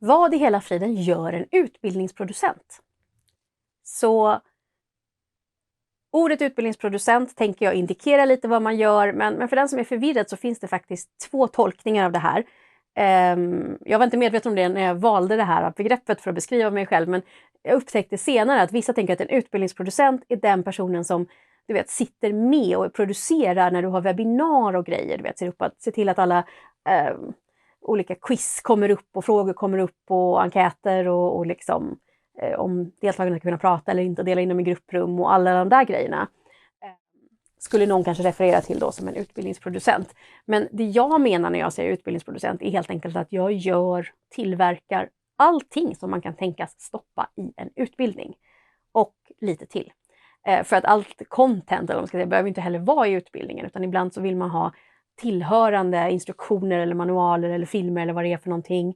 Vad i hela friden gör en utbildningsproducent? Så ordet utbildningsproducent tänker jag indikerar lite vad man gör, men för den som är förvirrad så finns det faktiskt 2 tolkningar av det här. Jag var inte medveten om det när jag valde det här begreppet för att beskriva mig själv, men jag upptäckte senare att vissa tänker att en utbildningsproducent är den personen som du vet, sitter med och producerar när du har webbinar och grejer. Du vet, ser till att alla olika quiz kommer upp och frågor kommer upp och enkäter och liksom om deltagarna ska kunna prata eller inte, dela in dem i grupprum och alla de där grejerna. Skulle någon kanske referera till då som en utbildningsproducent. Men det jag menar när jag säger utbildningsproducent är helt enkelt att jag tillverkar allting som man kan tänkas stoppa i en utbildning. Och lite till. För att allt content, eller vad man ska säga, behöver inte heller vara i utbildningen, utan ibland så vill man ha tillhörande instruktioner eller manualer eller filmer eller vad det är för någonting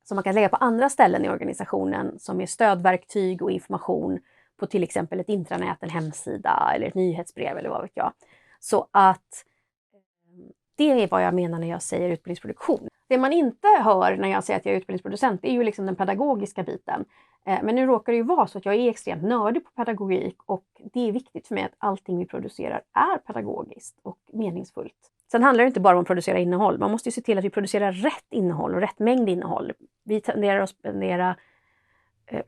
som man kan lägga på andra ställen i organisationen som är stödverktyg och information på till exempel ett intranät, en hemsida eller ett nyhetsbrev eller vad vet jag. Så att det är vad jag menar när jag säger utbildningsproduktion. Det man inte hör när jag säger att jag är utbildningsproducent, det är ju liksom den pedagogiska biten. Men nu råkar det ju vara så att jag är extremt nördig på pedagogik och det är viktigt för mig att allting vi producerar är pedagogiskt och meningsfullt. Sen handlar det inte bara om att producera innehåll. Man måste ju se till att vi producerar rätt innehåll och rätt mängd innehåll. Vi tenderar att spendera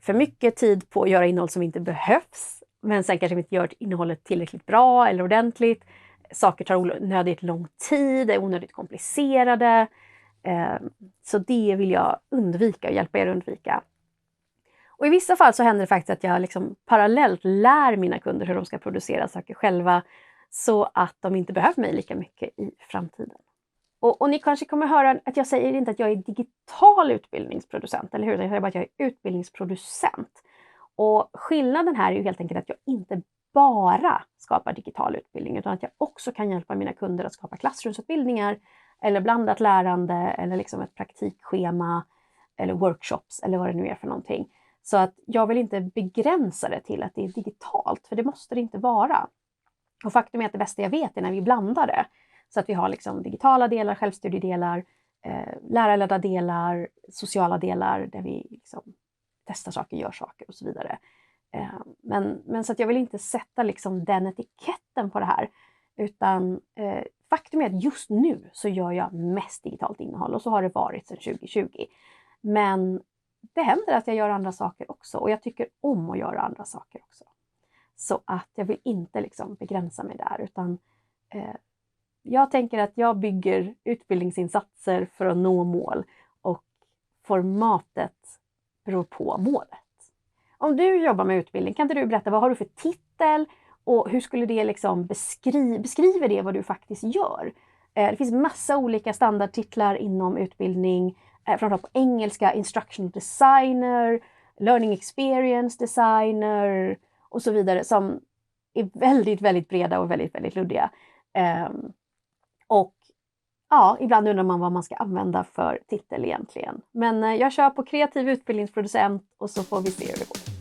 för mycket tid på att göra innehåll som inte behövs. Men sen kanske vi inte gör innehållet tillräckligt bra eller ordentligt. Saker tar onödigt lång tid, är onödigt komplicerade. Så det vill jag undvika och hjälpa er att undvika. Och i vissa fall så händer det faktiskt att jag liksom parallellt lär mina kunder hur de ska producera saker själva så att de inte behöver mig lika mycket i framtiden. Och ni kanske kommer höra att jag säger inte att jag är digital utbildningsproducent, eller hur? Jag säger bara att jag är utbildningsproducent. Och skillnaden här är ju helt enkelt att jag inte bara skapar digital utbildning, utan att jag också kan hjälpa mina kunder att skapa klassrumsutbildningar eller blandat lärande eller liksom ett praktikschema eller workshops eller vad det nu är för någonting. Så att jag vill inte begränsa det till att det är digitalt, för det måste det inte vara. Och faktum är att det bästa jag vet är när vi blandar det. Så att vi har liksom digitala delar, självstudiedelar, lärarledda delar, sociala delar där vi liksom testar saker, gör saker och så vidare. Men så att jag vill inte sätta liksom den etiketten på det här. Utan faktum är att just nu så gör jag mest digitalt innehåll och så har det varit sedan 2020. Men det händer att jag gör andra saker också och jag tycker om att göra andra saker också. Så att jag vill inte liksom begränsa mig där, utan jag tänker att jag bygger utbildningsinsatser för att nå mål och formatet beror på målet. Om du jobbar med utbildning, kan inte du berätta vad har du för titel och hur skulle det liksom beskriver det vad du faktiskt gör? Det finns massa olika standardtitlar inom utbildning, framförallt på engelska, instructional designer, learning experience designer och så vidare, som är väldigt, väldigt breda och väldigt, väldigt luddiga. Och ja, ibland undrar man vad man ska använda för titel egentligen. Men jag kör på kreativ utbildningsproducent och så får vi se hur det går.